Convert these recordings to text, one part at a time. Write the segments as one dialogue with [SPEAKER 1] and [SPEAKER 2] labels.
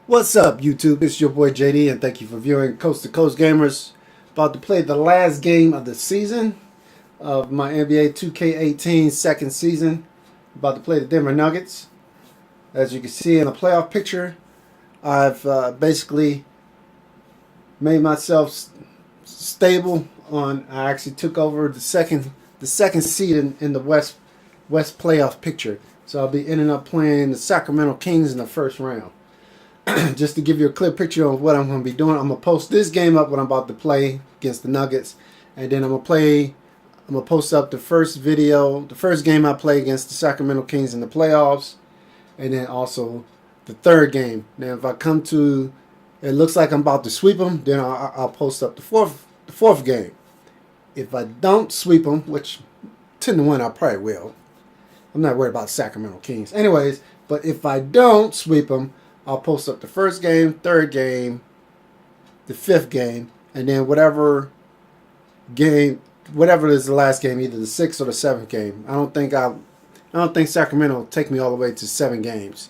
[SPEAKER 1] What's up, YouTube? It's your boy JD, and thank you for viewing Coast to Coast Gamers. About to play the last game of the season of my NBA 2K18 second season. About to play the Denver Nuggets. As you can see in the playoff picture, I've basically made myself stable. I actually took over the second seed in the West playoff picture. So I'll be ending up playing the Sacramento Kings in the first round. Just to give you a clear picture of what I'm going to be doing, I'm going to post this game up, what I'm about to play against the Nuggets, and then I'm going to post up the first game I play against the Sacramento Kings in the playoffs, and then also the third game. Now, if I come to, it looks like I'm about to sweep them, then I'll post up the fourth game. If I don't sweep them, which 10 to 1 I probably will, I'm not worried about Sacramento Kings. Anyways, but if I don't sweep them, I'll post up the first game, third game, the fifth game, and then whatever is the last game, either the sixth or the seventh game. I don't think Sacramento will take me all the way to 7 games.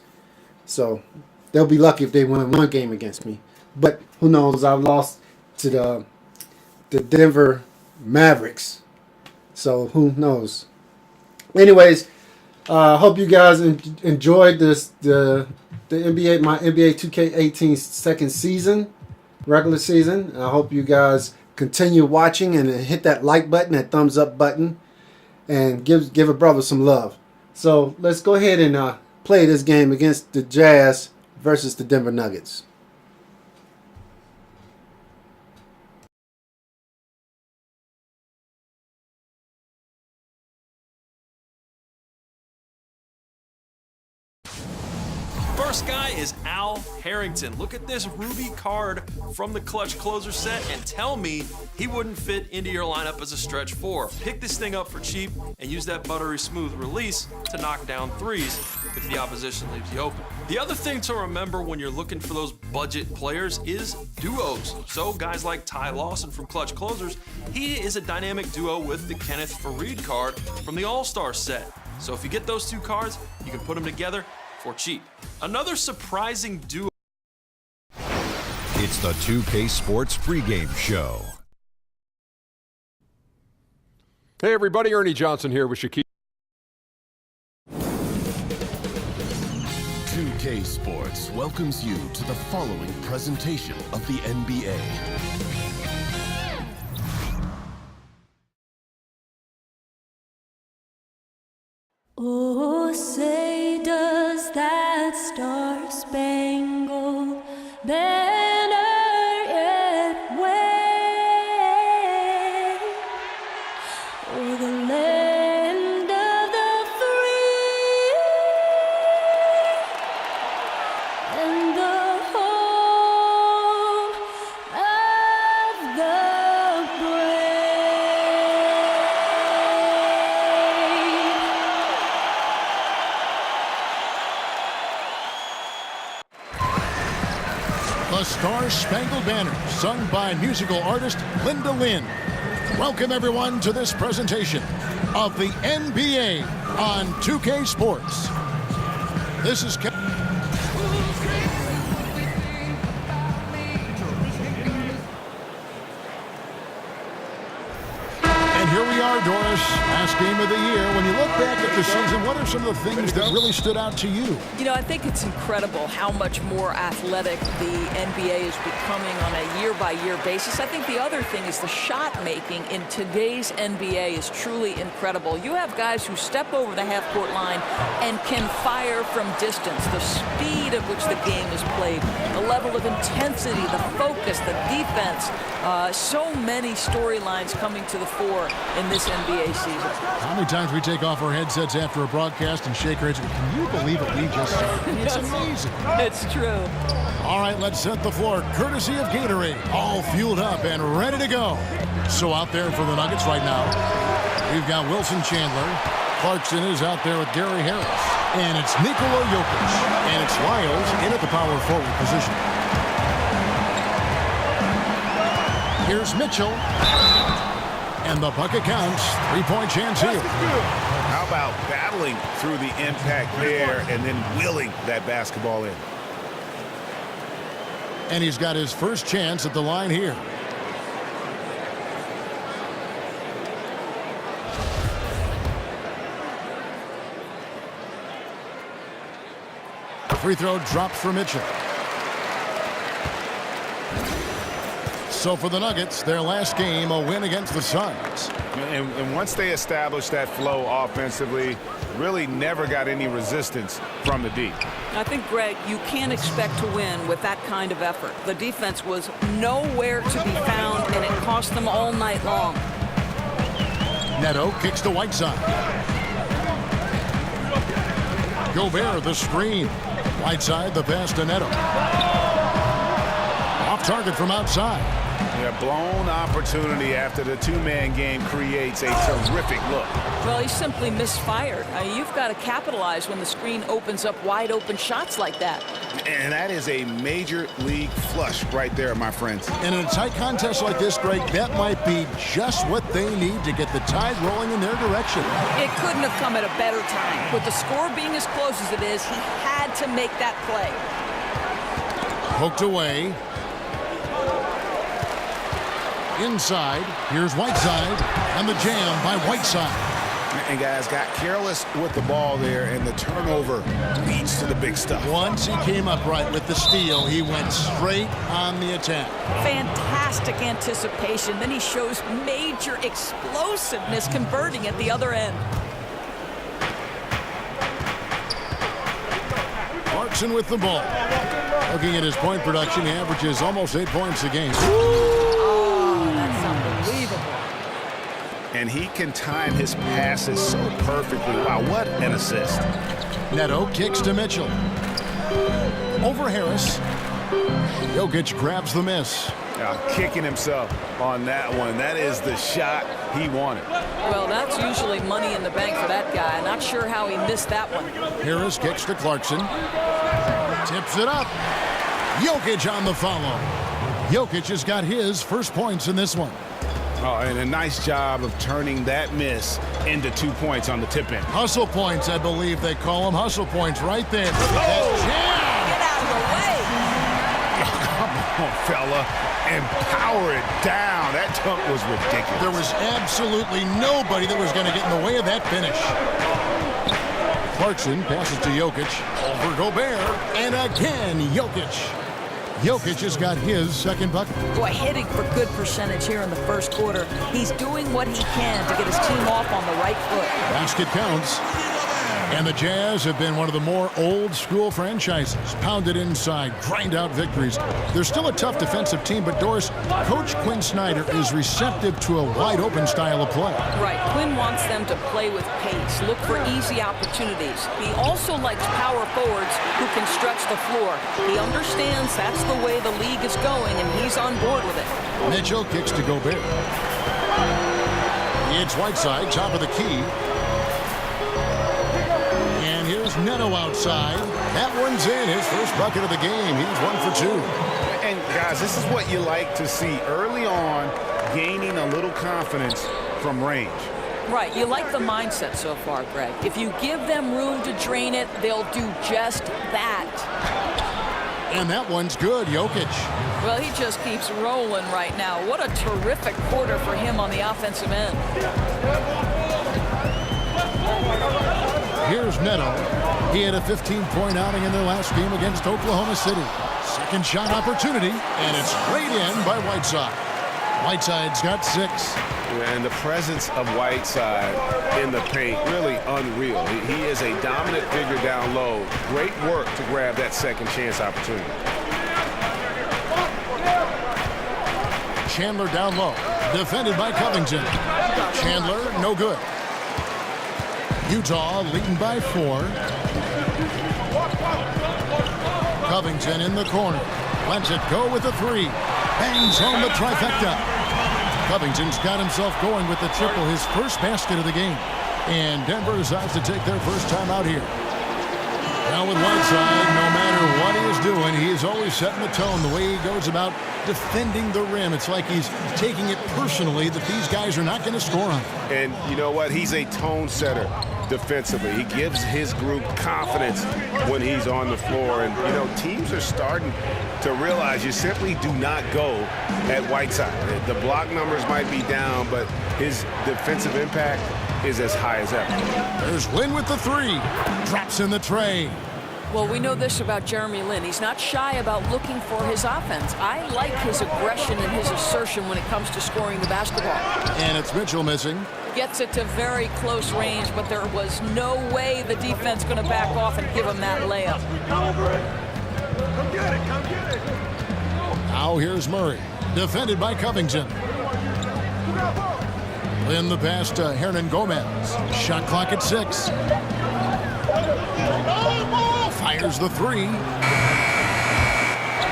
[SPEAKER 1] So they'll be lucky if they win one game against me. But who knows? I've lost to the Denver Mavericks. So who knows? Anyways, hope you guys enjoyed my NBA 2K18 second season, regular season. I hope you guys continue watching and hit that like button, that thumbs up button, and give a brother some love. So let's go ahead and play this game against the Jazz versus the Denver Nuggets.
[SPEAKER 2] First guy is Al Harrington. Look at this Ruby card from the Clutch Closer set and tell me he wouldn't fit into your lineup as a stretch 4. Pick this thing up for cheap and use that buttery smooth release to knock down threes if the opposition leaves you open. The other thing to remember when you're looking for those budget players is duos. So guys like Ty Lawson from Clutch Closers, he is a dynamic duo with the Kenneth Faried card from the All-Star set. So if you get those two cards, you can put them together for cheap. Another surprising duo.
[SPEAKER 3] It's the 2K Sports pregame show.
[SPEAKER 4] Hey everybody, Ernie Johnson here with Shaquille.
[SPEAKER 3] 2K Sports welcomes you to the following presentation of the NBA.
[SPEAKER 5] Oh, say does that star-spangled banner yet wave o'er the land of the free and the home of the
[SPEAKER 6] The Star-Spangled Banner, sung by musical artist Linda Lynn. Welcome, everyone, to this presentation of the NBA on 2K Sports. This is And here we are, Doris, last game of the year. When you look back at the season, what are some of the things that really stood out to you?
[SPEAKER 7] You know, I think it's incredible how much more athletic the NBA is becoming on a year-by-year basis. I think the other thing is the shot making in today's NBA is truly incredible. You have guys who step over the half-court line and can fire from distance. The speed at which the game is played, the level of intensity, the focus, the defense, so many storylines coming to the fore in this NBA season.
[SPEAKER 6] How many times we take off our headsets after a broadcast and shake our heads? Can you believe what we just saw? It's amazing.
[SPEAKER 7] It's true.
[SPEAKER 6] All right, let's set the floor. Courtesy of Gatorade, all fueled up and ready to go. So out there for the Nuggets right now, we've got Wilson Chandler. Clarkson is out there with Gary Harris. And it's Nikola Jokic. And it's Lyles in at the power forward position. Here's Mitchell. And the bucket counts. 3-point chance here.
[SPEAKER 8] How about battling through the impact there and then willing that basketball in?
[SPEAKER 6] And he's got his first chance at the line here. Free throw dropped for Mitchell. So for the Nuggets, their last game, a win against the Suns.
[SPEAKER 8] And once they established that flow offensively, really never got any resistance from the D.
[SPEAKER 7] I think, Greg, you can't expect to win with that kind of effort. The defense was nowhere to be found, and it cost them all night long.
[SPEAKER 6] Neto kicks to Whiteside. Gobert, the screen. Whiteside, the pass to Neto. Off target from outside.
[SPEAKER 8] Yeah, blown opportunity after the two-man game creates a terrific look.
[SPEAKER 7] Well, he simply misfired. You've got to capitalize when the screen opens up wide open shots like that.
[SPEAKER 8] And that is a major league flush right there, my friends.
[SPEAKER 6] And in a tight contest like this, Greg, that might be just what they need to get the tide rolling in their direction.
[SPEAKER 7] It couldn't have come at a better time. With the score being as close as it is, he had to make that play.
[SPEAKER 6] Poked away. Inside, here's Whiteside, and the jam by Whiteside.
[SPEAKER 8] And guys got careless with the ball there, and the turnover leads to the big stuff.
[SPEAKER 6] Once he came up right with the steal, he went straight on the attack.
[SPEAKER 7] Fantastic anticipation. Then he shows major explosiveness converting at the other end.
[SPEAKER 6] Clarkson with the ball. Looking at his point production, he averages almost 8 points a game.
[SPEAKER 8] And he can time his passes so perfectly. Wow, what an assist.
[SPEAKER 6] Neto kicks to Mitchell. Over Harris. Jokic grabs the miss.
[SPEAKER 8] Kicking himself on that one. That is the shot he wanted.
[SPEAKER 7] Well, that's usually money in the bank for that guy. Not sure how he missed that one.
[SPEAKER 6] Harris kicks to Clarkson. Tips it up. Jokic on the follow. Jokic has got his first points in this one.
[SPEAKER 8] Oh, and a nice job of turning that miss into 2 points on the tip in.
[SPEAKER 6] Hustle points, I believe they call them. Hustle points right there.
[SPEAKER 7] Get out of the way.
[SPEAKER 8] Come on, fella. And power it down. That dunk was ridiculous.
[SPEAKER 6] There was absolutely nobody that was going to get in the way of that finish. Clarkson passes to Jokic. Over Gobert. And again, Jokic. Jokic has got his second bucket.
[SPEAKER 7] Boy, hitting for good percentage here in the first quarter. He's doing what he can to get his team off on the right foot.
[SPEAKER 6] Basket counts. And the Jazz have been one of the more old-school franchises. Pounded inside, grind out victories. They're still a tough defensive team, but Doris, Coach Quinn Snyder is receptive to a wide-open style of play.
[SPEAKER 7] Right. Quinn wants them to play with pace, look for easy opportunities. He also likes power forwards who can stretch the floor. He understands that's the way the league is going, and he's on board with it.
[SPEAKER 6] Mitchell kicks to Gobert. It's Whiteside, top of the key. And here's Neto outside. That one's in, his first bucket of the game. He's 1 for 2.
[SPEAKER 8] And guys, this is what you like to see early on, gaining a little confidence from range.
[SPEAKER 7] Right, you like the mindset so far, Greg. If you give them room to drain it, they'll do just that.
[SPEAKER 6] And that one's good, Jokic.
[SPEAKER 7] Well, he just keeps rolling right now. What a terrific quarter for him on the offensive end.
[SPEAKER 6] Here's Neto. He had a 15-point outing in their last game against Oklahoma City. Second shot opportunity, and it's straight in by Whiteside. Whiteside's got 6.
[SPEAKER 8] And the presence of Whiteside in the paint, really unreal. He is a dominant figure down low. Great work to grab that second chance opportunity.
[SPEAKER 6] Chandler down low. Defended by Covington. Chandler, no good. Utah leading by 4. Covington in the corner. Lets it go with a 3. Bangs home the trifecta. Covington's got himself going with the triple, his first basket of the game. And Denver decides to take their first time out here. Now with Whiteside, no matter what he is doing, he is always setting the tone, the way he goes about defending the rim. It's like he's taking it personally that these guys are not going to score on him.
[SPEAKER 8] And you know what? He's a tone setter. defensively. He gives his group confidence when he's on the floor. And, you know, teams are starting to realize you simply do not go at Whiteside. The block numbers might be down, but his defensive impact is as high as ever.
[SPEAKER 6] There's Lin with the three. Drops in the tray.
[SPEAKER 7] Well, we know this about Jeremy Lin. He's not shy about looking for his offense. I like his aggression and his assertion when it comes to scoring the basketball.
[SPEAKER 6] And it's Mitchell missing.
[SPEAKER 7] Gets it to very close range, but there was no way the defense going to back off and give him that layup.
[SPEAKER 6] Now here's Murray. Defended by Covington. Lin the pass to Hernan Gomez. Shot clock at 6. Fires the three.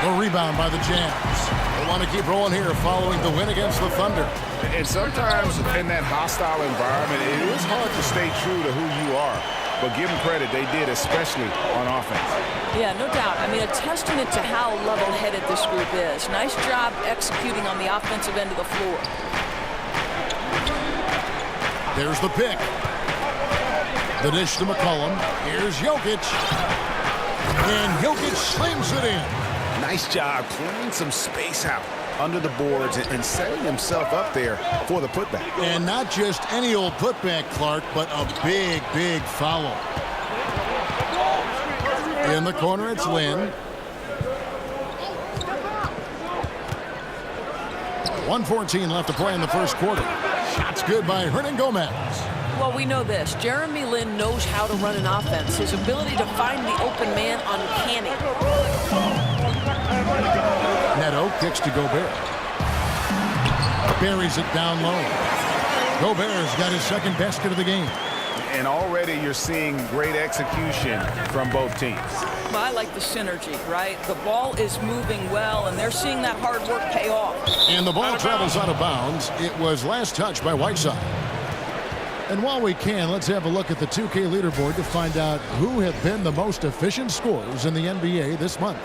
[SPEAKER 6] The rebound by the Jazz. They want to keep rolling here following the win against the Thunder.
[SPEAKER 8] And sometimes in that hostile environment, it is hard to stay true to who you are. But give them credit, they did, especially on offense.
[SPEAKER 7] Yeah, no doubt. I mean, a testament to how level-headed this group is. Nice job executing on the offensive end of the floor.
[SPEAKER 6] There's the pick. The dish to McCollum. Here's Jokic. And Jokic slams it in.
[SPEAKER 8] Nice job clearing some space out under the boards and setting himself up there for the putback.
[SPEAKER 6] And not just any old putback, Clark, but a big, big foul. In the corner, it's Lin. 1:14 left to play in the first quarter. Shots good by Hernan Gomez.
[SPEAKER 7] Well, we know this. Jeremy Lin knows how to run an offense. His ability to find the open man uncanny.
[SPEAKER 6] Neto kicks to Gobert. Buries it down low. Gobert's got his second basket of the game.
[SPEAKER 8] And already you're seeing great execution from both teams.
[SPEAKER 7] Well, I like the synergy, right? The ball is moving well, and they're seeing that hard work pay off.
[SPEAKER 6] And the ball travels out of bounds. It was last touched by Whiteside. And while we can, let's have a look at the 2K leaderboard to find out who have been the most efficient scorers in the NBA this month.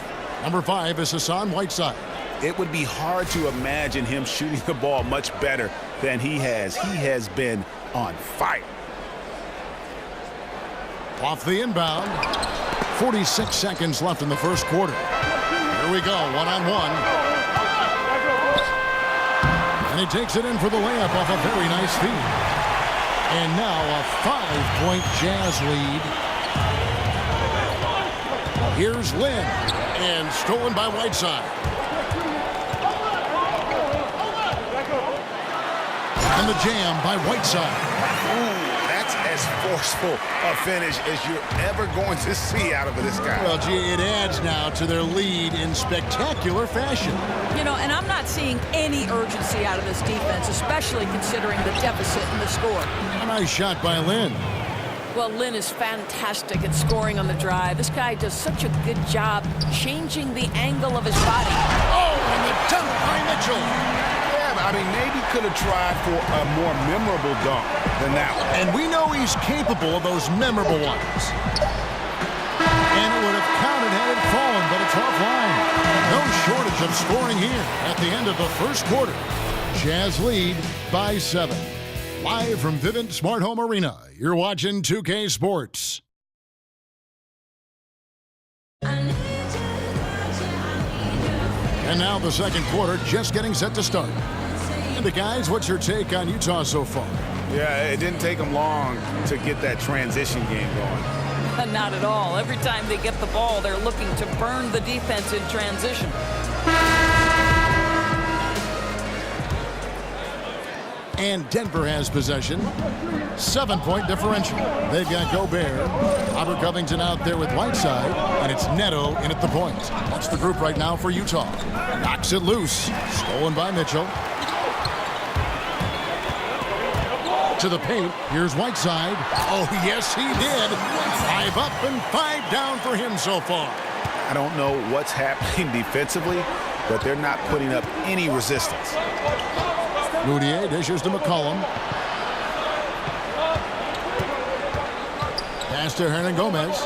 [SPEAKER 6] Number 5 is Hassan Whiteside.
[SPEAKER 8] It would be hard to imagine him shooting the ball much better than he has. He has been on fire.
[SPEAKER 6] Off the inbound. 46 seconds left in the first quarter. Here we go, one-on-one. And he takes it in for the layup off a very nice feed. And now a 5-point Jazz lead. Here's Lin. And stolen by Whiteside. And the jam by Whiteside.
[SPEAKER 8] That's as forceful a finish as you're ever going to see out of this guy.
[SPEAKER 6] Well, gee, it adds now to their lead in spectacular fashion.
[SPEAKER 7] You know, and I'm not seeing any urgency out of this defense, especially considering the deficit in the score.
[SPEAKER 6] A nice shot by Lin.
[SPEAKER 7] Well, Lin is fantastic at scoring on the drive. This guy does such a good job changing the angle of his body.
[SPEAKER 6] Oh, and the dunk by Mitchell.
[SPEAKER 8] Yeah, I mean, maybe could have tried for a more memorable dunk than that one.
[SPEAKER 6] And we know he's capable of those memorable ones. And it would have counted had it fallen, but it's offline. No shortage of scoring here at the end of the first quarter. Jazz lead by 7. Live from Vivint Smart Home Arena, you're watching 2K Sports. And now the second quarter just getting set to start. And the guys, what's your take on Utah so far?
[SPEAKER 8] Yeah, it didn't take them long to get that transition game going.
[SPEAKER 7] Not at all. Every time they get the ball, they're looking to burn the defense in transition.
[SPEAKER 6] And Denver has possession. 7-point differential. They've got Gobert. Robert Covington out there with Whiteside. And it's Neto in at the point. That's the group right now for Utah. Knocks it loose. Stolen by Mitchell. To the paint. Here's Whiteside. Oh, yes, he did. 5 up and 5 down for him so far.
[SPEAKER 8] I don't know what's happening defensively, but they're not putting up any resistance.
[SPEAKER 6] Moutier dishes to McCollum. Pass to Hernan Gomez.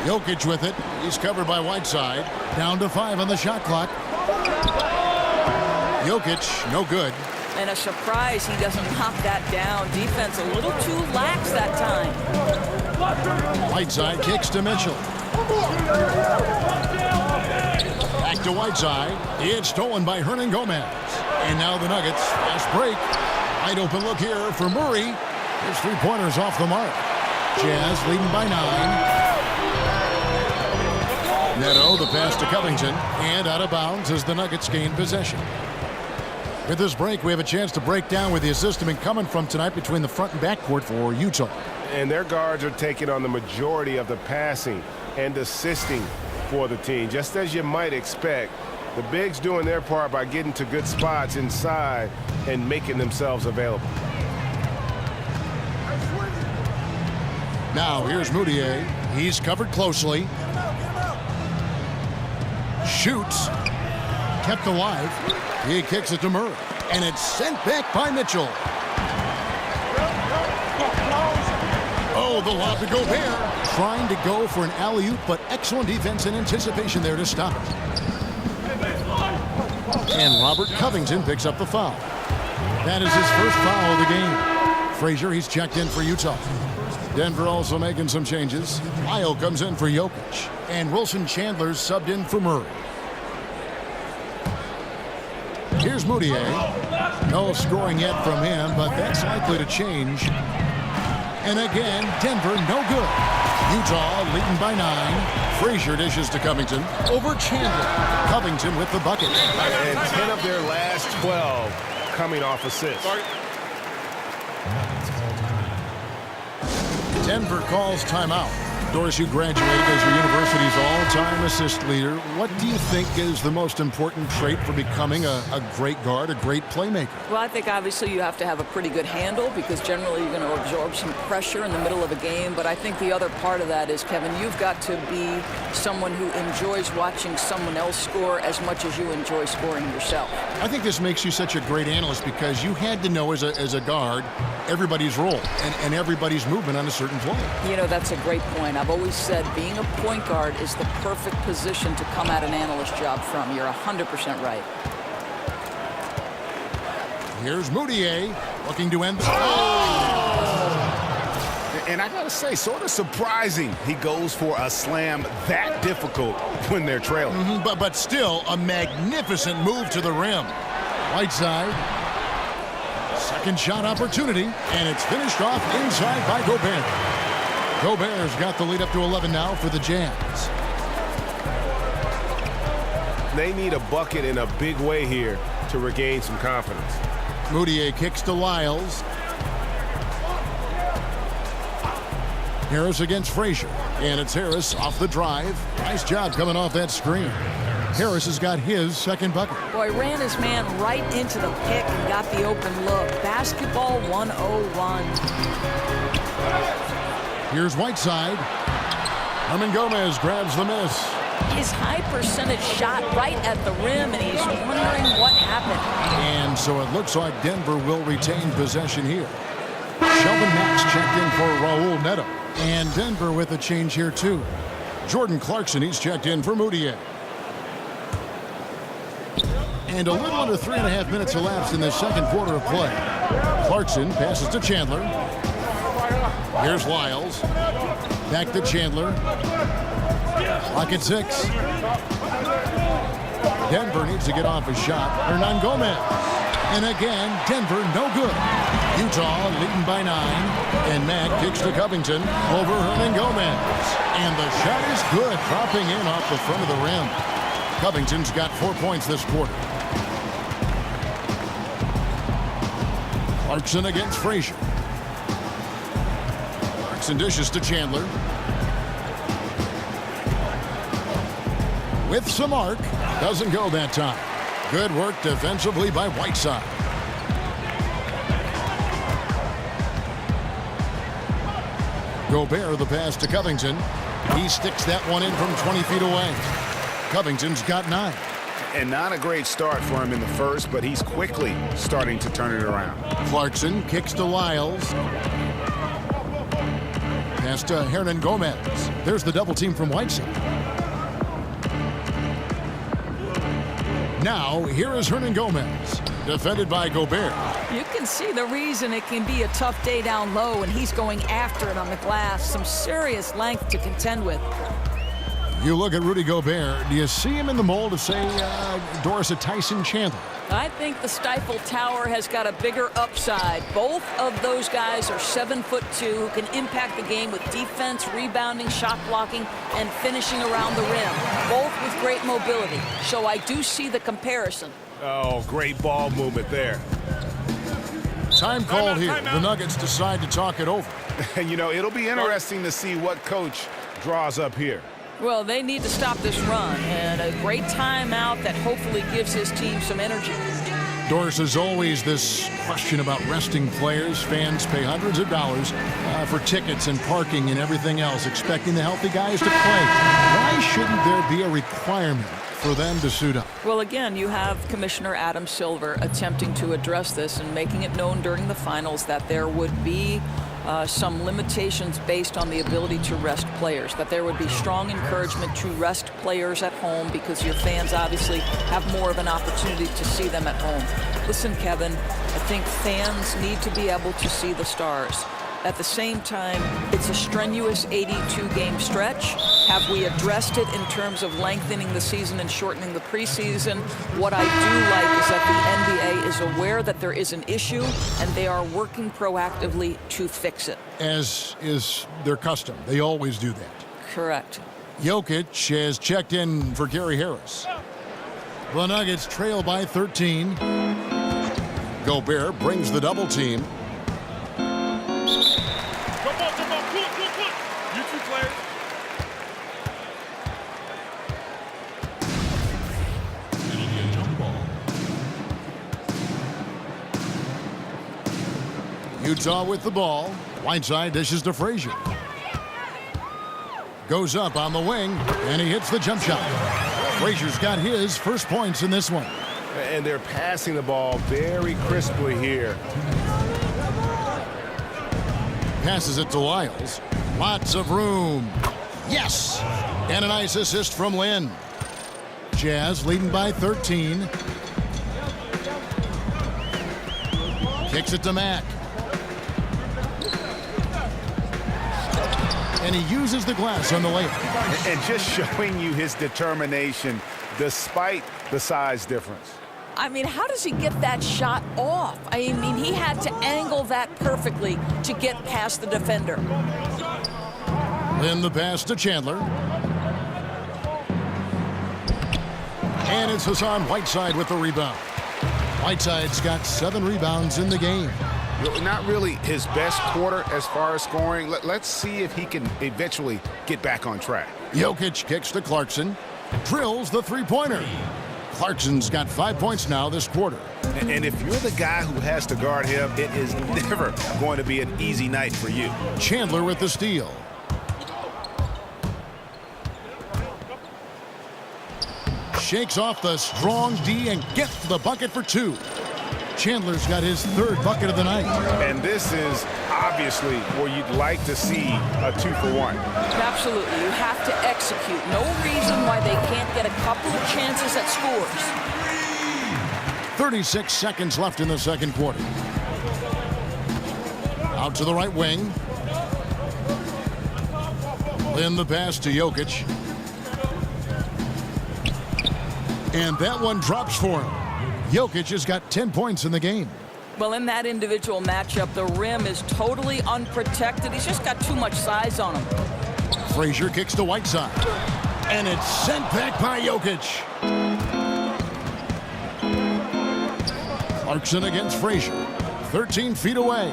[SPEAKER 6] Jokic with it. He's covered by Whiteside. Down to 5 on the shot clock. Jokic, no good.
[SPEAKER 7] And a surprise he doesn't knock that down. Defense a little too lax that time.
[SPEAKER 6] Whiteside kicks to Mitchell. Back to Whiteside. It's stolen by Hernan Gomez. And now the Nuggets. Fast break. Wide open look here for Murray. His three-pointers off the mark. Jazz leading by 9. Neto, the pass to Covington. And out of bounds as the Nuggets gain possession. With this break, we have a chance to break down with the assist coming from tonight between the front and back court for Utah.
[SPEAKER 8] And their guards are taking on the majority of the passing and assisting for the team, just as you might expect. The bigs doing their part by getting to good spots inside and making themselves available.
[SPEAKER 6] Now here's Moutier. He's covered closely. Shoots. Kept alive. He kicks it to Murray. And it's sent back by Mitchell. Oh, the lob to Gobert. Trying to go for an alley-oop, but excellent defense and anticipation there to stop it. And Robert Covington picks up the foul. That is his first foul of the game. Frazier, he's checked in for Utah. Denver also making some changes. Lyle comes in for Jokic. And Wilson Chandler's subbed in for Murray. Here's Moutier. No scoring yet from him, but that's likely to change. And again, Denver no good. Utah leading by 9. Frazier dishes to Covington. Over Chandler. Covington with the bucket.
[SPEAKER 8] And 10 of their last 12 coming off assists.
[SPEAKER 6] Denver calls timeout. Doris, you graduated as your university's all-time assist leader. What do you think is the most important trait for becoming a great guard, a great playmaker?
[SPEAKER 7] Well, I think obviously you have to have a pretty good handle because generally you're going to absorb some pressure in the middle of a game. But I think the other part of that is, Kevin, you've got to be someone who enjoys watching someone else score as much as you enjoy scoring yourself.
[SPEAKER 6] I think this makes you such a great analyst because you had to know as a guard everybody's role and everybody's movement on a certain play.
[SPEAKER 7] You know, that's a great point. I've always said being a point guard is the perfect position to come at an analyst job from. You're 100% right.
[SPEAKER 6] Here's Moutier looking to end.
[SPEAKER 8] And I gotta say, sort of surprising he goes for a slam that difficult when they're trailing.
[SPEAKER 6] But still a magnificent move to the rim. Whiteside. Second shot opportunity, and it's finished off inside by Gobert. Gobert's got the lead up to 11 now for the Jazz.
[SPEAKER 8] They need a bucket in a big way here to regain some confidence.
[SPEAKER 6] Moutier kicks to Lyles. Harris against Frazier. And it's Harris off the drive. Nice job coming off that screen. Harris has got his second bucket.
[SPEAKER 7] Boy, ran his man right into the pick and got the open look. Basketball 101.
[SPEAKER 6] Here's Whiteside. Hernan Gomez grabs the miss.
[SPEAKER 7] His high percentage shot right at the rim, and he's wondering what happened.
[SPEAKER 6] And so it looks like Denver will retain possession here. Sheldon Max checked in for Raul Neto. And Denver with a change here, too. Jordan Clarkson, he's checked in for Moutier. And a little under 3.5 minutes elapsed in the second quarter of play. Clarkson passes to Chandler. Here's Lyles. Back to Chandler. Clock at 6. Denver needs to get off a shot. Hernan Gomez. And again, Denver no good. Utah leading by 9. And Mack kicks to Covington over Hernan Gomez. And the shot is good, dropping in off the front of the rim. Covington's got 4 points this quarter. Clarkson against Frazier. Clarkson dishes to Chandler. With some arc. Doesn't go that time. Good work defensively by Whiteside. Gobert the pass to Covington. He sticks that one in from 20 feet away. Covington's got 9.
[SPEAKER 8] And not a great start for him in the first, but he's quickly starting to turn it around.
[SPEAKER 6] Clarkson kicks to Lyles. Pass to Hernan Gomez. There's the double team from Whiteside. Now, here is Hernan Gomez. defended by Gobert.
[SPEAKER 7] You can see the reason it can be a tough day down low, and he's going after it on the glass. Some serious length to contend with.
[SPEAKER 6] You look at Rudy Gobert, do you see him in the mold of, say, Doris Tyson Chandler?
[SPEAKER 7] I think the Stifle Tower has got a bigger upside. Both of those guys are 7'2", who can impact the game with defense, rebounding, shot blocking, and finishing around the rim. Both with great mobility. So I do see the comparison.
[SPEAKER 8] Oh, great ball movement there.
[SPEAKER 6] Time called here. The Nuggets decide to talk it over.
[SPEAKER 8] And, you know, it'll be interesting to see what coach draws up here.
[SPEAKER 7] Well, they need to stop this run, and a great timeout that hopefully gives his team some energy.
[SPEAKER 6] Doris, as always, this question about resting players. Fans pay hundreds of dollars for tickets and parking and everything else, expecting the healthy guys to play. Why shouldn't there be a requirement for them to suit up?
[SPEAKER 7] Well, again, you have Commissioner Adam Silver attempting to address this and making it known during the finals that there would be some limitations based on the ability to rest players, that there would be strong encouragement to rest players at home because your fans obviously have more of an opportunity to see them at home. Listen, Kevin, I think fans need to be able to see the stars. At the same time, it's a strenuous 82-game stretch. Have we addressed it in terms of lengthening the season and shortening the preseason? What I do like is that the NBA is aware that there is an issue, and they are working proactively to fix it.
[SPEAKER 6] As is their custom. They always do that.
[SPEAKER 7] Correct.
[SPEAKER 6] Jokic has checked in for Gary Harris. The Nuggets trail by 13. Gobert brings the double team. Utah with the ball. Whiteside dishes to Frazier. Goes up on the wing, and he hits the jump shot. Frazier's got his first points in this one.
[SPEAKER 8] And they're passing the ball very crisply here.
[SPEAKER 6] Passes it to Lyles. Lots of room. Yes! And a nice assist from Lynn. Jazz leading by 13. Kicks it to Mack. And he uses the glass on the layup.
[SPEAKER 8] And just showing you his determination despite the size difference.
[SPEAKER 7] I mean, how does he get that shot off? I mean, he had to angle that perfectly to get past the defender.
[SPEAKER 6] Then the pass to Chandler. And it's Hassan Whiteside with the rebound. Whiteside's got 7 rebounds in the game.
[SPEAKER 8] Not really his best quarter as far as scoring. Let's see if he can eventually get back on track.
[SPEAKER 6] Jokic kicks to Clarkson. Drills the three-pointer. Clarkson's got 5 points now this quarter.
[SPEAKER 8] And if you're the guy who has to guard him, it is never going to be an easy night for you.
[SPEAKER 6] Chandler with the steal. Shakes off the strong D and gets the bucket for 2. Chandler's got his 3rd bucket of the night.
[SPEAKER 8] And this is obviously where you'd like to see a 2-for-1.
[SPEAKER 7] Absolutely. You have to execute. No reason why they can't get a couple of chances at scores.
[SPEAKER 6] 36 seconds left in the second quarter. Out to the right wing. Then the pass to Jokic. And that one drops for him. Jokic has got 10 points in the game.
[SPEAKER 7] Well, in that individual matchup, the rim is totally unprotected. He's just got too much size on him.
[SPEAKER 6] Frazier kicks to Whiteside. And it's sent back by Jokic. Clarkson against Frazier. 13 feet away.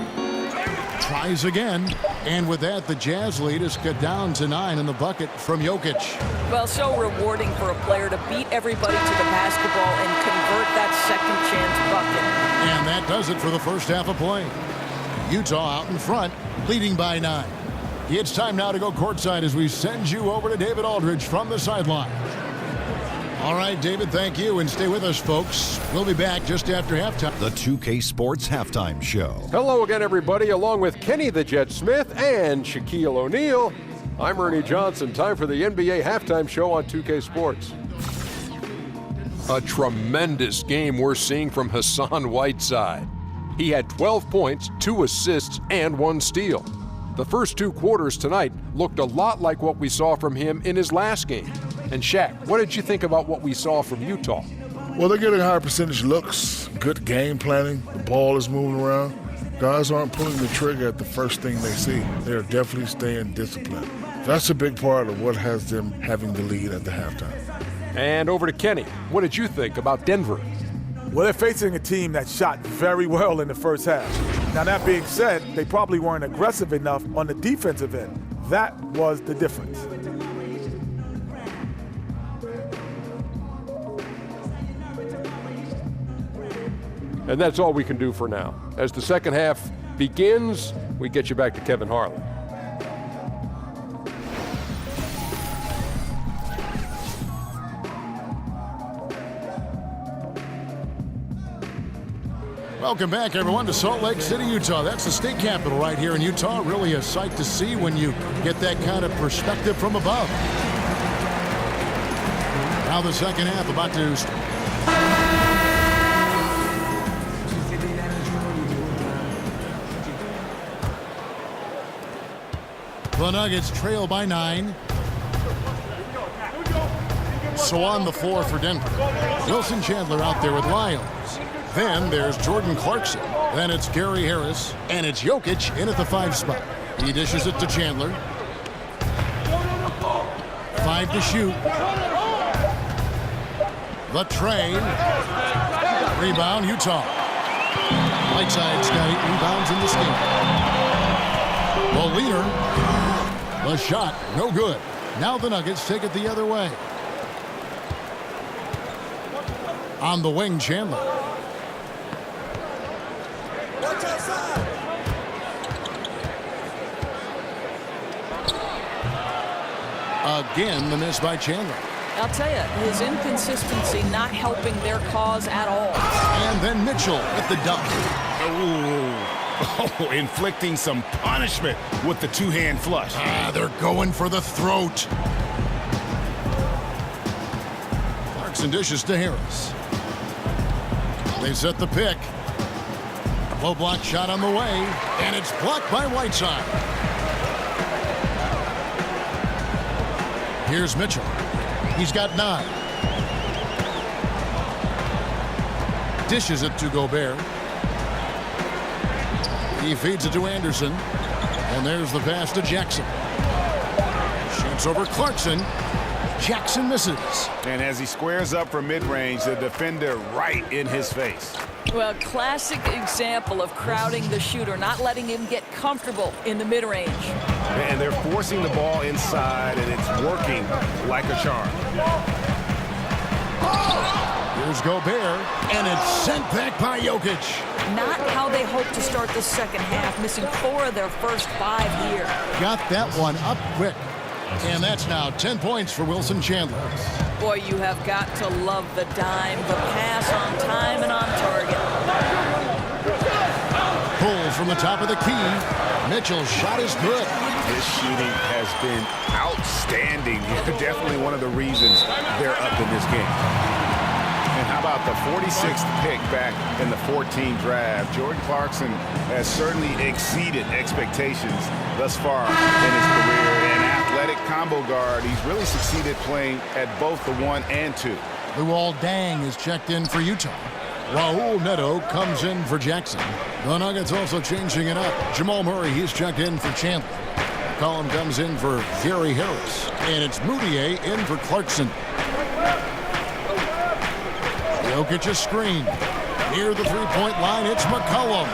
[SPEAKER 6] Tries again. And with that, the Jazz lead is cut down to 9 in the bucket from Jokic.
[SPEAKER 7] Well, so rewarding for a player to beat everybody to the basketball and convert that second chance bucket.
[SPEAKER 6] And that does it for the first half of play. Utah out in front, leading by 9. It's time now to go courtside as we send you over to David Aldridge from the sideline. All right, David, thank you, and stay with us, folks. We'll be back just after halftime.
[SPEAKER 9] The 2K Sports Halftime Show.
[SPEAKER 4] Hello again, everybody, along with Kenny the Jet Smith and Shaquille O'Neal. I'm Ernie Johnson. Time for the NBA Halftime Show on 2K Sports. A tremendous game we're seeing from Hassan Whiteside. He had 12 points, 2 assists, and 1 steal. The first 2 quarters tonight looked a lot like what we saw from him in his last game. And Shaq, what did you think about what we saw from Utah?
[SPEAKER 10] Well, they're getting higher percentage looks, good game planning, the ball is moving around. Guys aren't pulling the trigger at the first thing they see. They're definitely staying disciplined. That's a big part of what has them having the lead at the halftime.
[SPEAKER 4] And over to Kenny. What did you think about Denver?
[SPEAKER 11] Well, they're facing a team that shot very well in the first half. Now, that being said, they probably weren't aggressive enough on the defensive end. That was the difference.
[SPEAKER 4] And that's all we can do for now. As the second half begins, we get you back to Kevin Harlan.
[SPEAKER 6] Welcome back, everyone, to Salt Lake City, Utah. That's the state capital right here in Utah. Really a sight to see when you get that kind of perspective from above. Now the second half about to start. The Nuggets trail by 9. So on the floor for Denver. Wilson Chandler out there with Lyles. Then there's Jordan Clarkson. Then it's Gary Harris. And it's Jokic in at the 5 spot. He dishes it to Chandler. 5 to shoot. The tray. Rebound, Utah. Whiteside's got 8 rebounds in this game. The leader. The shot, no good. Now the Nuggets take it the other way. On the wing, Chandler. Again, the miss by Chandler.
[SPEAKER 7] I'll tell you, his inconsistency not helping their cause at all.
[SPEAKER 6] And then Mitchell with the dunk.
[SPEAKER 8] Oh, inflicting some punishment with the 2-hand flush.
[SPEAKER 6] They're going for the throat. Clarkson dishes to Harris. They set the pick. Low block shot on the way, and it's blocked by Whiteside. Here's Mitchell. He's got 9. Dishes it to Gobert. He feeds it to Anderson. And there's the pass to Jackson. Shoots over Clarkson. Jackson misses.
[SPEAKER 8] And as he squares up from mid-range, the defender right in his face.
[SPEAKER 7] Well, classic example of crowding the shooter, not letting him get comfortable in the mid-range.
[SPEAKER 8] And they're forcing the ball inside, and it's working like a charm.
[SPEAKER 6] Here's Gobert, and it's sent back by Jokic.
[SPEAKER 7] Not how they hope to start the second half, missing 4 of their first 5 here.
[SPEAKER 6] Got that one up quick. And that's now 10 points for Wilson Chandler.
[SPEAKER 7] Boy, you have got to love the dime, the pass on time and on target.
[SPEAKER 6] Pull from the top of the key. Mitchell's shot is good.
[SPEAKER 8] His shooting has been outstanding. Definitely one of the reasons they're up in this game. And how about the 46th pick back in the 14 draft? Jordan Clarkson has certainly exceeded expectations thus far in his career. An athletic combo guard. He's really succeeded playing at both the 1 and 2.
[SPEAKER 6] Luol Deng is checked in for Utah. Raul Neto comes in for Jackson. The Nuggets also changing it up. Jamal Murray, he's checked in for Chandler. Collin comes in for Gary Harris. And it's Moutier in for Clarkson. Jokic a screen. Near the three-point line, it's McCollum.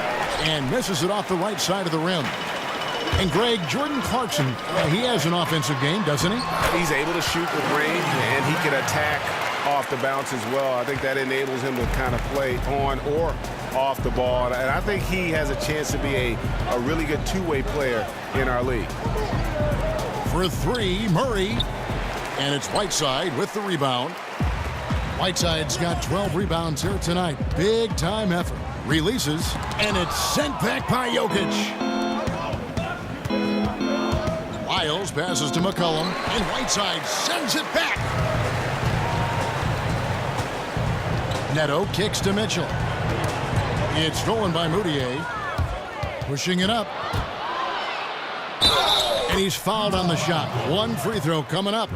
[SPEAKER 6] And misses it off the right side of the rim. And Greg, Jordan Clarkson, he has an offensive game, doesn't he?
[SPEAKER 8] He's able to shoot with range, and he can attack off the bounce as well. I think that enables him to kind of play on or off the ball. And I think he has a chance to be a really good two-way player in our league.
[SPEAKER 6] For 3, Murray. And it's Whiteside with the rebound. Whiteside's got 12 rebounds here tonight. Big time effort. Releases, and it's sent back by Jokic. Lyles passes to McCollum, and Whiteside sends it back. Neto kicks to Mitchell. It's stolen by Moutier. Pushing it up. And he's fouled on the shot. One free throw coming up.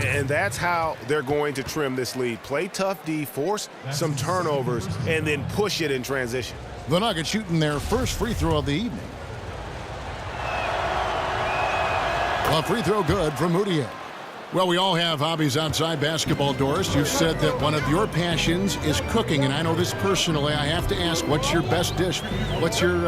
[SPEAKER 8] And that's how they're going to trim this lead. Play tough D, force some turnovers, and then push it in transition.
[SPEAKER 6] The Nuggets shooting their first free throw of the evening. A free throw good from Moutier. Well, we all have hobbies outside basketball, Doris. You've said that one of your passions is cooking, and I know this personally. I have to ask, what's your best dish? What's your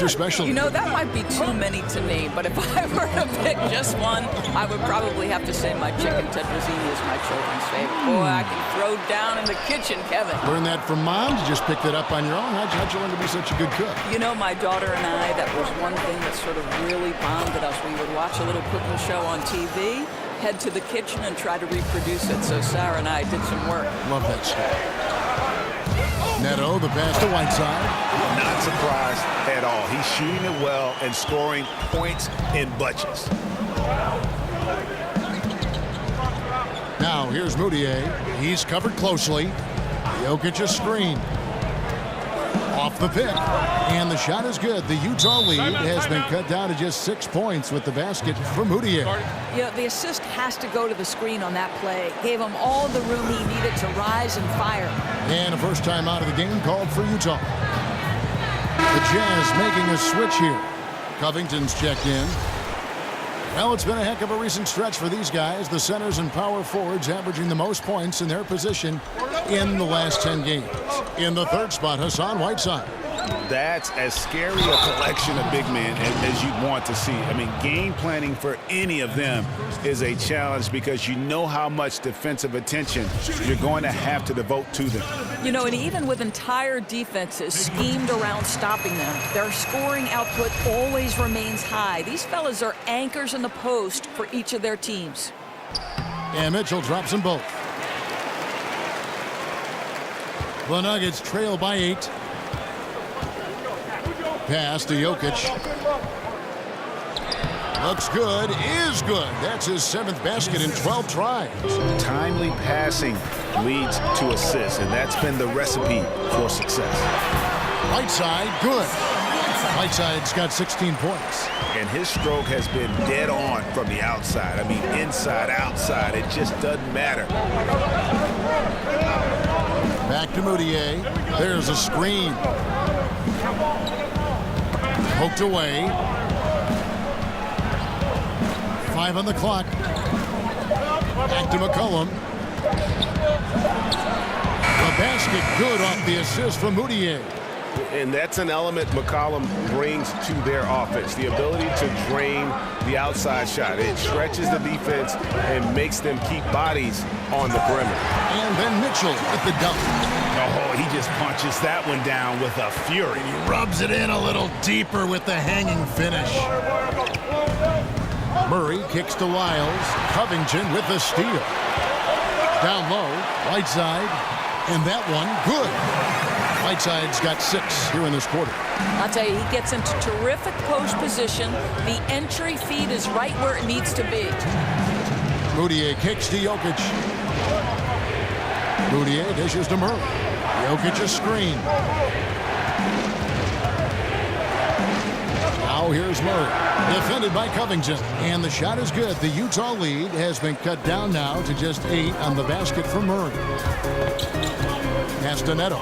[SPEAKER 6] specialty?
[SPEAKER 7] You know, that might be too many to name, but if I were to pick just one, I would probably have to say my chicken tetrazzini is my children's favorite. Boy, I can throw down in the kitchen, Kevin.
[SPEAKER 6] Learn that from mom? You just picked it up on your own? How'd you learn to be such a good cook?
[SPEAKER 7] You know, my daughter and I, that was one thing that sort of really bonded us. We would watch a little cooking show on TV, head to the kitchen and try to reproduce it. So Sarah and I did some work.
[SPEAKER 6] Love that stuff. Neto, the pass to Whiteside.
[SPEAKER 8] Not surprised at all. He's shooting it well and scoring points in bunches.
[SPEAKER 6] Now here's Moutier. He's covered closely. Jokic a screen. Off the pick. And the shot is good. The Utah lead has been cut down to just 6 points with the basket from Moutier.
[SPEAKER 7] Yeah, the assist has to go to the screen on that play. Gave him all the room he needed to rise and fire.
[SPEAKER 6] And a first time out of the game called for Utah. The Jazz making a switch here. Covington's checked in. Well, it's been a heck of a recent stretch for these guys. The centers and power forwards averaging the most points in their position in the last 10 games. In the third spot, Hassan Whiteside.
[SPEAKER 8] That's as scary a collection of big men as you want to see. I mean, game planning for any of them is a challenge because you know how much defensive attention you're going to have to devote to them.
[SPEAKER 7] You know, and even with entire defenses schemed around stopping them, their scoring output always remains high. These fellas are anchors in the post for each of their teams.
[SPEAKER 6] And Mitchell drops them both. The Nuggets trail by 8. Pass to Jokic. Looks good, is good. That's his 7th basket in 12 tries.
[SPEAKER 8] Timely passing leads to assists, and that's been the recipe for success.
[SPEAKER 6] Whiteside, good. Whiteside's got 16 points.
[SPEAKER 8] And his stroke has been dead on from the outside. I mean, inside, outside, it just doesn't matter.
[SPEAKER 6] Back to Moutier. There's a screen. Poked away. 5 on the clock. Back to McCollum. The basket good off the assist from Moutier.
[SPEAKER 8] And that's an element McCollum brings to their offense, the ability to drain the outside shot. It stretches the defense and makes them keep bodies on the perimeter.
[SPEAKER 6] And then Mitchell with the dunk.
[SPEAKER 8] Oh, he just punches that one down with a fury.
[SPEAKER 6] He rubs it in a little deeper with the hanging finish. Murray kicks to Lyles. Covington with the steal. Down low, Whiteside. And that one, good. Whiteside's got 6 here in this quarter.
[SPEAKER 7] I'll tell you, he gets into terrific post position. The entry feed is right where it needs to be.
[SPEAKER 6] Moutier kicks to Jokic. Moutier dishes to Murray. Jokic a screen. Now here's Murray. Defended by Covington. And the shot is good. The Utah lead has been cut down now to just 8 on the basket from Murray. Pass to Neto.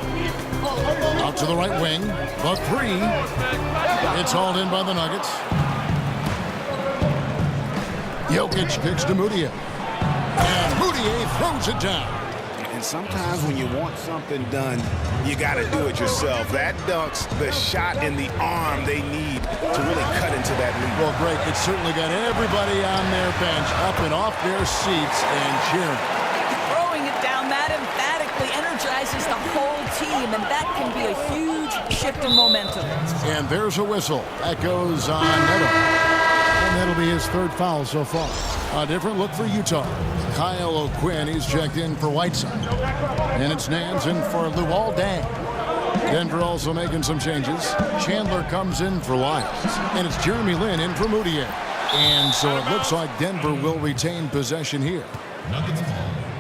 [SPEAKER 6] Out to the right wing. The 3. It's hauled in by the Nuggets. Jokic kicks to Moutier. And Moutier throws it down.
[SPEAKER 8] And sometimes when you want something done, you got to do it yourself. That dunks the shot in the arm they need to really cut into that lead.
[SPEAKER 6] Well, great. It certainly got everybody on their bench up and off their seats and cheering.
[SPEAKER 7] Throwing it down that emphatically energizes the whole team, and that can be a huge shift in momentum.
[SPEAKER 6] And there's a whistle. That goes on Neto. And that'll be his 3rd foul so far. A different look for Utah. Kyle O'Quinn, he's checked in for Whiteside. And it's Nance in for Luol Deng. Denver also making some changes. Chandler comes in for Lyles. And it's Jeremy Lin in for Moutier. And so it looks like Denver will retain possession here.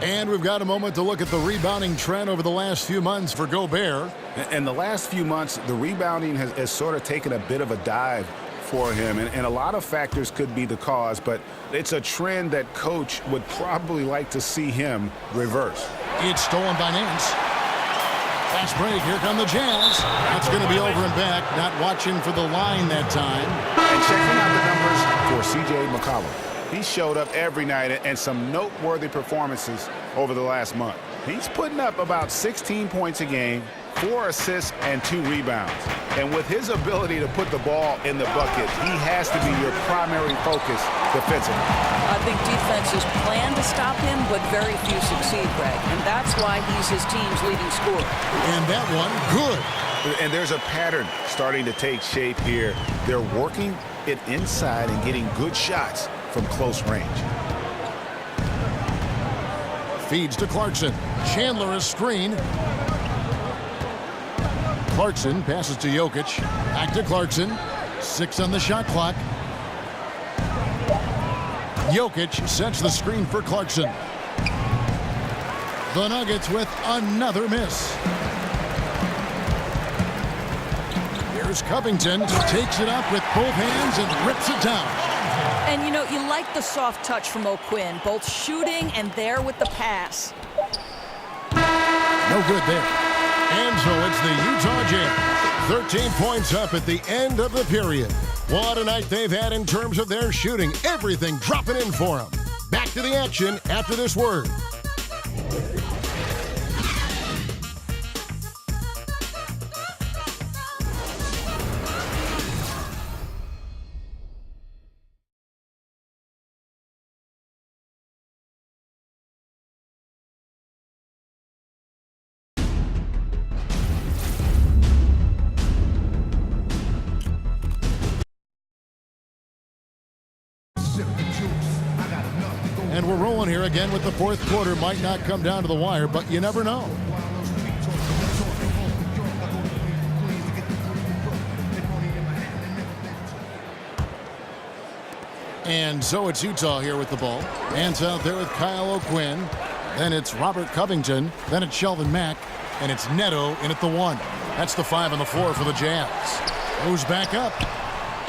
[SPEAKER 6] And we've got a moment to look at the rebounding trend over the last few months for Gobert.
[SPEAKER 8] In the last few months, the rebounding has sort of taken a bit of a dive for him, and a lot of factors could be the cause, but it's a trend that coach would probably like to see him reverse.
[SPEAKER 6] It's stolen by Nance. Fast break. Here come the Jazz. It's going to be over and back. Not watching for the line that time.
[SPEAKER 8] And checking out the numbers for C.J. McCollum. He showed up every night and some noteworthy performances over the last month. He's putting up about 16 points a game, 4 assists, and 2 rebounds. And with his ability to put the ball in the bucket, he has to be your primary focus defensively.
[SPEAKER 7] I think defenses plan to stop him, but very few succeed, Greg. And that's why he's his team's leading scorer.
[SPEAKER 6] And that one, good.
[SPEAKER 8] And there's a pattern starting to take shape here. They're working it inside and getting good shots from close range.
[SPEAKER 6] Feeds to Clarkson. Chandler a screen. Clarkson passes to Jokic. Back to Clarkson. 6 on the shot clock. Jokic sets the screen for Clarkson. The Nuggets with another miss. Here's Covington. Takes it up with both hands and rips it down.
[SPEAKER 7] And, you know, you like the soft touch from O'Quinn, both shooting and there with the pass.
[SPEAKER 6] No good there. And so it's the Utah Jazz. 13 points up at the end of the period. What a night they've had in terms of their shooting. Everything dropping in for them. Back to the action after this word. And we're rolling here again with the fourth quarter. Might not come down to the wire, but you never know. And so it's Utah here with the ball. Hands out there with Kyle O'Quinn. Then it's Robert Covington. Then it's Shelvin Mack. And it's Neto in at the 1. That's the 5 on the floor for the Jazz. Goes back up.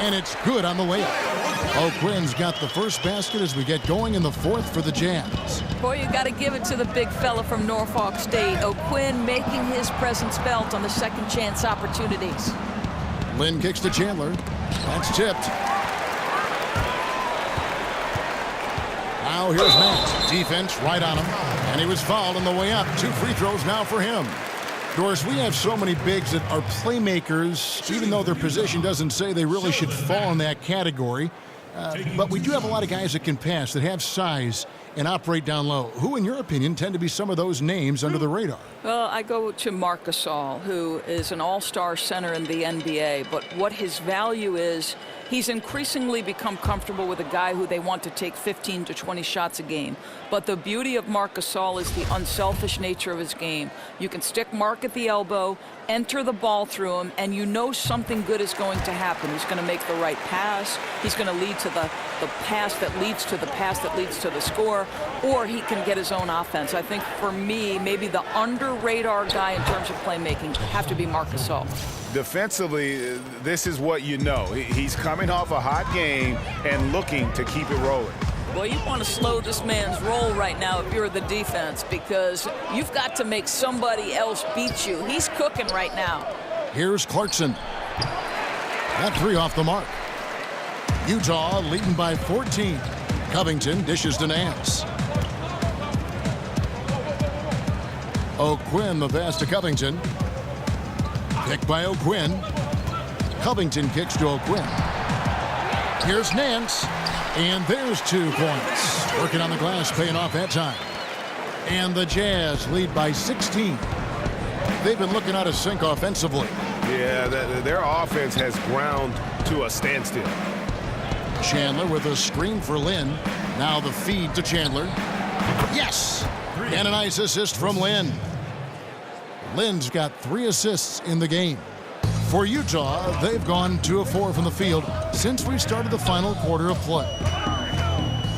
[SPEAKER 6] And it's good on the layup. O'Quinn's got the first basket as we get going in the fourth for the Jazz.
[SPEAKER 7] Boy, you got to give it to the big fella from Norfolk State. O'Quinn making his presence felt on the second chance opportunities.
[SPEAKER 6] Lynn kicks to Chandler. That's tipped. Now here's Matt. Defense right on him. And he was fouled on the way up. 2 free throws now for him. Doris, we have so many bigs that are playmakers, even though their position doesn't say they really should fall in that category. But we do have a lot of guys that can pass, that have size and operate down low. Who, in your opinion, tend to be some of those names under the radar?
[SPEAKER 7] Well, I go to Marc Gasol, who is an all-star center in the NBA. But what his value is, he's increasingly become comfortable with a guy who they want to take 15 to 20 shots a game. But the beauty of Marc Gasol is the unselfish nature of his game. You can stick Marc at the elbow, enter the ball through him, and you know something good is going to happen. He's going to make the right pass. He's going to lead to the pass that leads to the pass that leads to the score, or he can get his own offense. I think for me, maybe the under-radar guy in terms of playmaking have to be Marc Gasol.
[SPEAKER 8] Defensively, this is what you know. He's coming off a hot game and looking to keep it rolling.
[SPEAKER 7] Well, you want to slow this man's roll right now if you're the defense, because you've got to make somebody else beat you. He's cooking right now.
[SPEAKER 6] Here's Clarkson. That 3 off the mark. Utah leading by 14. Covington dishes to Nance. O'Quinn the pass to Covington. Picked by O'Quinn. Covington kicks to O'Quinn. Here's Nance. And there's 2 points. Working on the glass, paying off that time. And the Jazz lead by 16. They've been looking out of sync offensively.
[SPEAKER 8] Yeah, their offense has ground to a standstill.
[SPEAKER 6] Chandler with a screen for Lynn. Now the feed to Chandler. Yes! And a nice assist from Lynn. Lynn's got 3 assists in the game. For Utah, they've gone 2 of 4 from the field since we started the final quarter of play.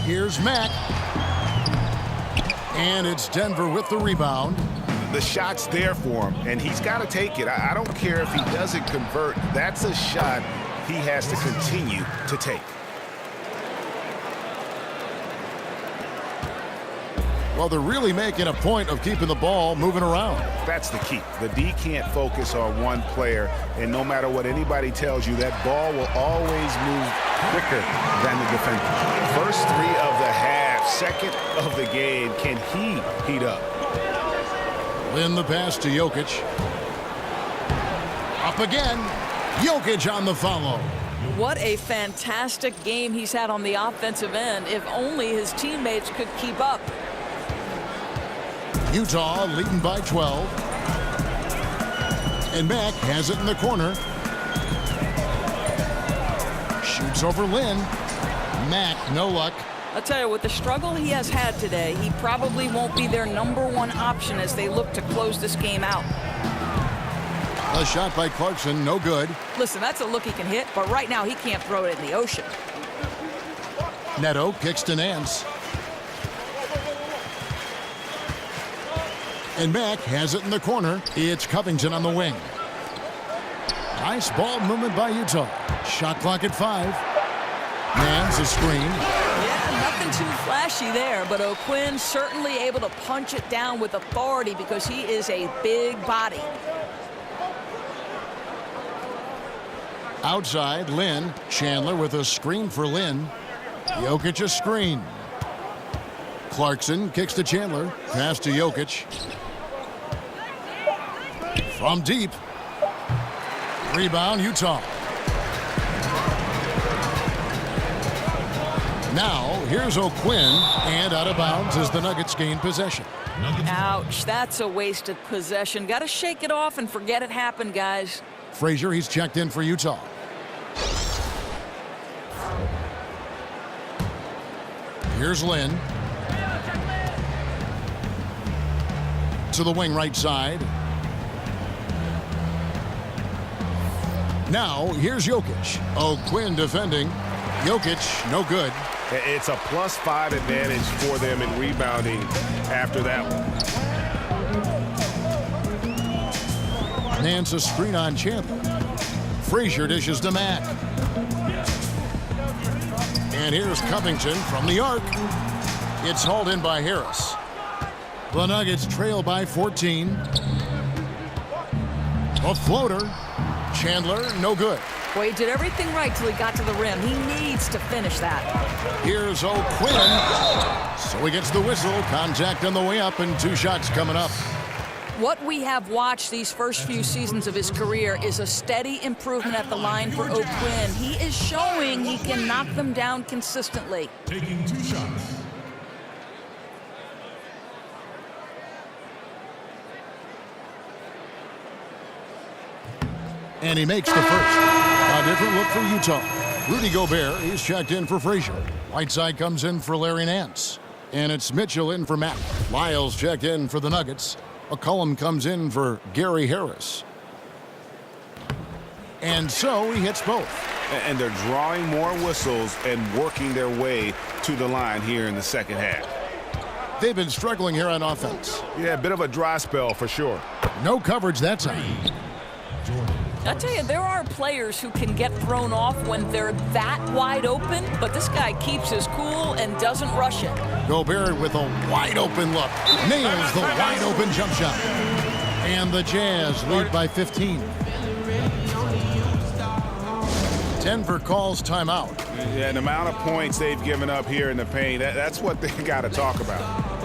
[SPEAKER 6] Here's Mack. And it's Denver with the rebound.
[SPEAKER 8] The shot's there for him, and he's got to take it. I don't care if he doesn't convert. That's a shot he has to continue to take.
[SPEAKER 6] Well, they're really making a point of keeping the ball moving around.
[SPEAKER 8] That's the key. The D can't focus on one player, and no matter what anybody tells you, that ball will always move quicker than the defender. First 3 of the half, second of the game. Can he heat up?
[SPEAKER 6] Lin the pass to Jokic. Up again. Jokic on the follow.
[SPEAKER 7] What a fantastic game he's had on the offensive end. If only his teammates could keep up.
[SPEAKER 6] Utah leading by 12. And Mack has it in the corner. Shoots over Lin. Mack, no luck.
[SPEAKER 7] I'll tell you, with the struggle he has had today, he probably won't be their #1 option as they look to close this game out.
[SPEAKER 6] A shot by Clarkson, no good.
[SPEAKER 7] Listen, that's a look he can hit, but right now he can't throw it in the ocean.
[SPEAKER 6] Neto kicks to Nance. And Mack has it in the corner. It's Covington on the wing. Nice ball movement by Utah. Shot clock at 5. Nance a screen.
[SPEAKER 7] Yeah, nothing too flashy there, but O'Quinn certainly able to punch it down with authority because he is a big body.
[SPEAKER 6] Outside, Lin. Chandler with a screen for Lin. Jokic a screen. Clarkson kicks to Chandler. Pass to Jokic. From deep. Rebound, Utah. Now, here's O'Quinn, and out of bounds as the Nuggets gain possession.
[SPEAKER 7] Ouch, that's a wasted possession. Got to shake it off and forget it happened, guys.
[SPEAKER 6] Frazier, he's checked in for Utah. Here's Lin. To the wing right side. Now, here's Jokic. O'Quinn defending. Jokic, no good.
[SPEAKER 8] It's a +5 advantage for them in rebounding after that one.
[SPEAKER 6] Nance a screen on Chandler. Frazier dishes to Mack. And here's Covington from the arc. It's hauled in by Harris. The Nuggets trail by 14. A floater. Chandler, no good.
[SPEAKER 7] Boy, he did everything right till he got to the rim. He needs to finish that.
[SPEAKER 6] Here's O'Quinn. So he gets the whistle. Contact on the way up and 2 shots coming up.
[SPEAKER 7] What we have watched these first few seasons of his career is a steady improvement at the line for O'Quinn. He is showing he can knock them down consistently.
[SPEAKER 9] Taking 2 shots.
[SPEAKER 6] And he makes the first. A different look for Utah. Rudy Gobert, he's checked in for Frazier. Whiteside comes in for Larry Nance. And it's Mitchell in for Mack. Lyles checked in for the Nuggets. McCollum comes in for Gary Harris. And so he hits both.
[SPEAKER 8] And they're drawing more whistles and working their way to the line here in the second half.
[SPEAKER 6] They've been struggling here on offense.
[SPEAKER 8] Yeah, a bit of a dry spell for sure.
[SPEAKER 6] No coverage that time.
[SPEAKER 7] I tell you, there are players who can get thrown off when they're that wide open, but this guy keeps his cool and doesn't rush it.
[SPEAKER 6] Gobert with a wide open look. Nails the wide open jump shot. And the Jazz lead by 15. Denver calls timeout.
[SPEAKER 8] Yeah, the amount of points they've given up here in the paint, that's what they got to talk about.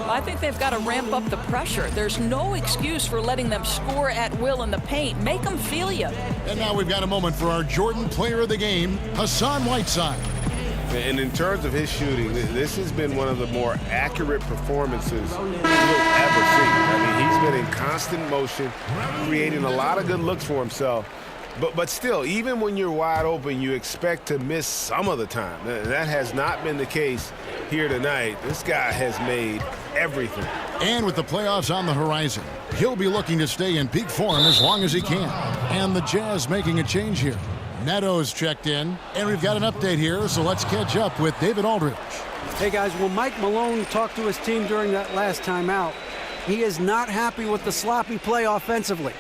[SPEAKER 7] I think they've got to ramp up the pressure. There's no excuse for letting them score at will in the paint. Make them feel you.
[SPEAKER 6] And now we've got a moment for our Jordan player of the game, Hassan Whiteside.
[SPEAKER 8] And in terms of his shooting, this has been one of the more accurate performances you'll ever see. I mean, he's been in constant motion, creating a lot of good looks for himself. But still, even when you're wide open, you expect to miss some of the time. That has not been the case here tonight. This guy has made everything.
[SPEAKER 6] And with the playoffs on the horizon, he'll be looking to stay in peak form as long as he can. And the Jazz making a change here. Neto's checked in, and we've got an update here, so let's catch up with David Aldridge.
[SPEAKER 12] Hey guys, well, Mike Malone talked to his team during that last timeout. He is not happy with the sloppy play offensively.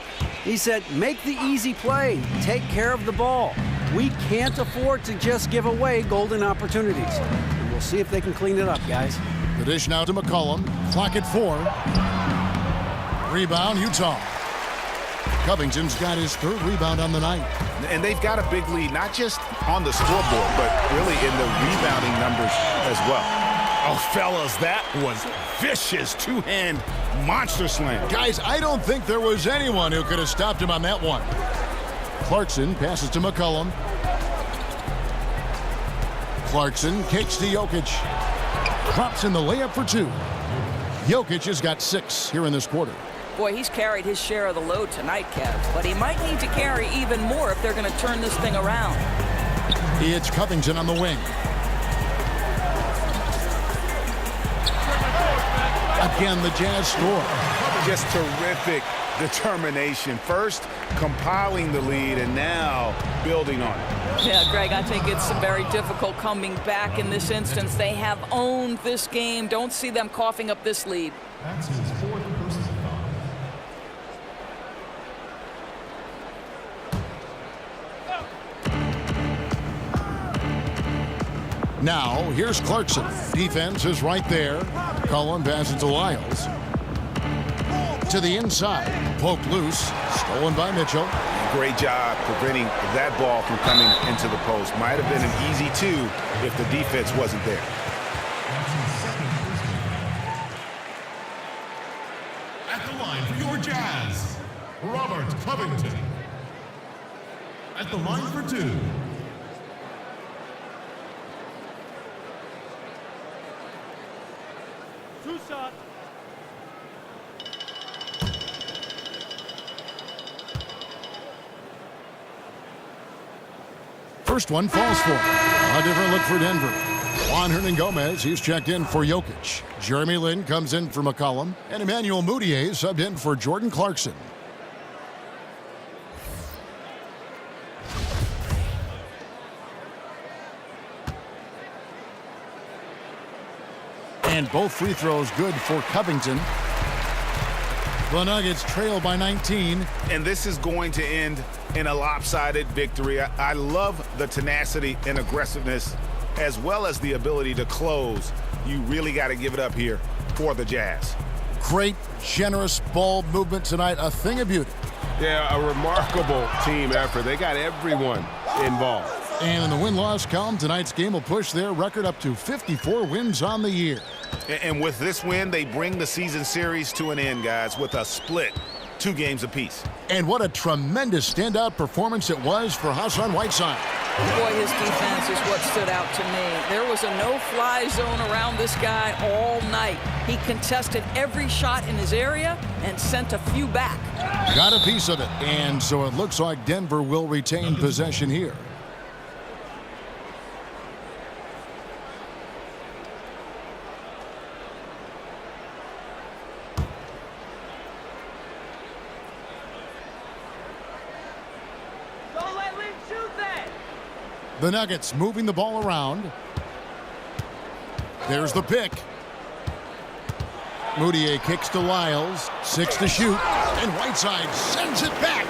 [SPEAKER 12] He said, make the easy play, take care of the ball. We can't afford to just give away golden opportunities. And we'll see if they can clean it up, guys.
[SPEAKER 6] The dish now to McCollum. Clock at 4. Rebound, Utah. Covington's got his 3rd rebound on the night.
[SPEAKER 8] And they've got a big lead, not just on the scoreboard, but really in the rebounding numbers as well. Oh, fellas, that was vicious two-hand monster slam.
[SPEAKER 6] Guys, I don't think there was anyone who could have stopped him on that one. Clarkson passes to McCollum. Clarkson kicks to Jokic. Drops in the layup for 2. Jokic has got 6 here in this quarter.
[SPEAKER 7] Boy, he's carried his share of the load tonight, Kev. But he might need to carry even more if they're going to turn this thing around.
[SPEAKER 6] It's Covington on the wing. Again, the Jazz score.
[SPEAKER 8] Just terrific determination. First, compiling the lead, and now building on it.
[SPEAKER 7] Yeah, Greg, I think it's very difficult coming back in this instance. They have owned this game. Don't see them coughing up this lead.
[SPEAKER 9] That's his 4th personal foul.
[SPEAKER 6] Now, here's Clarkson. Defense is right there. Cullen passes to Lyles. To the inside. Poked loose. Stolen by Mitchell.
[SPEAKER 8] Great job preventing that ball from coming into the post. Might have been an easy 2 if the defense wasn't there.
[SPEAKER 9] At the line for your Jazz, Robert Covington. At the line for 2.
[SPEAKER 13] Two shots.
[SPEAKER 6] First one falls for him. A different look for Denver. Juan Hernangomez, he's checked in for Jokic. Jeremy Lin comes in for McCollum. And Emmanuel Mudiay subbed in for Jordan Clarkson. And both free throws good for Covington. The Nuggets trail by 19.
[SPEAKER 8] And this is going to end in a lopsided victory. I love the tenacity and aggressiveness as well as the ability to close. You really got to give it up here for the Jazz.
[SPEAKER 6] Great, generous ball movement tonight. A thing of beauty.
[SPEAKER 14] Yeah, a remarkable team effort. They got everyone involved.
[SPEAKER 6] And in the win-loss column, tonight's game will push their record up to 54 wins on the year.
[SPEAKER 8] And with this win, they bring the season series to an end, guys, with a split 2 games apiece.
[SPEAKER 6] And what a tremendous standout performance it was for Hassan Whiteside.
[SPEAKER 7] Boy, his defense is what stood out to me. There was a no-fly zone around this guy all night. He contested every shot in his area and sent a few back.
[SPEAKER 6] Got a piece of it, and so it looks like Denver will retain possession here. The Nuggets moving the ball around. There's the pick. Mudiay kicks to Lyles. 6 to shoot. And Whiteside sends it back.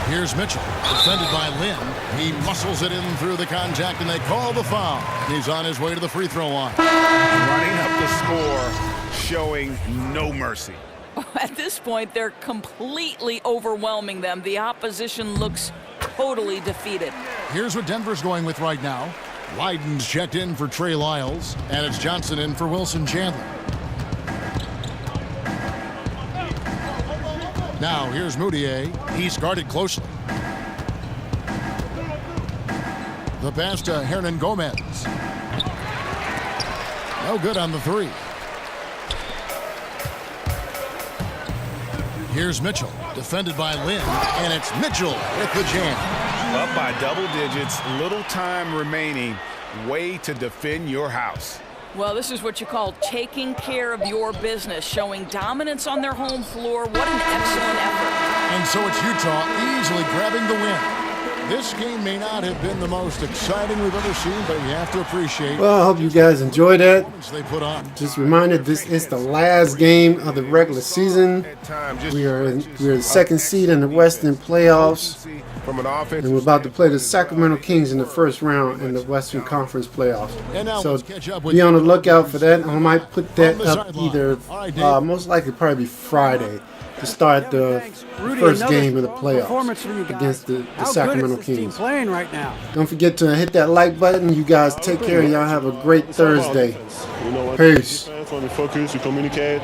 [SPEAKER 6] Here's Mitchell. Defended by Lin. He muscles it in through the contact, and they call the foul. He's on his way to the free throw line.
[SPEAKER 8] Running up the score, showing no mercy.
[SPEAKER 7] At this point, they're completely overwhelming them. The opposition looks totally defeated.
[SPEAKER 6] Here's what Denver's going with right now. Leiden's checked in for Trey Lyles, and it's Johnson in for Wilson Chandler. Now here's Mudiay. He's guarded closely. The pass to Hernangomez. No good on the 3. Here's Mitchell, defended by Lin, and it's Mitchell with the jam.
[SPEAKER 8] Up by double digits, little time remaining. Way to defend your house.
[SPEAKER 7] Well, this is what you call taking care of your business, showing dominance on their home floor. What an excellent effort.
[SPEAKER 6] And so it's Utah easily grabbing the win. This game may not have been the most exciting we've ever seen, but you have to appreciate.
[SPEAKER 1] Well, I hope you guys enjoyed that.
[SPEAKER 6] They put on.
[SPEAKER 1] Just reminded, this is the last game of the regular season. We are the second seed in the Western playoffs, and we're about to play the Sacramento Kings in the first round in the Western Conference playoffs. So be on the lookout for that. I might put that up either, most likely probably Friday, to start the first game of the playoffs against the Sacramento Kings.
[SPEAKER 12] Playing right now.
[SPEAKER 1] Don't forget to hit that like button. You guys take care. Y'all have a great Thursday. Peace.
[SPEAKER 13] When we focus, we communicate.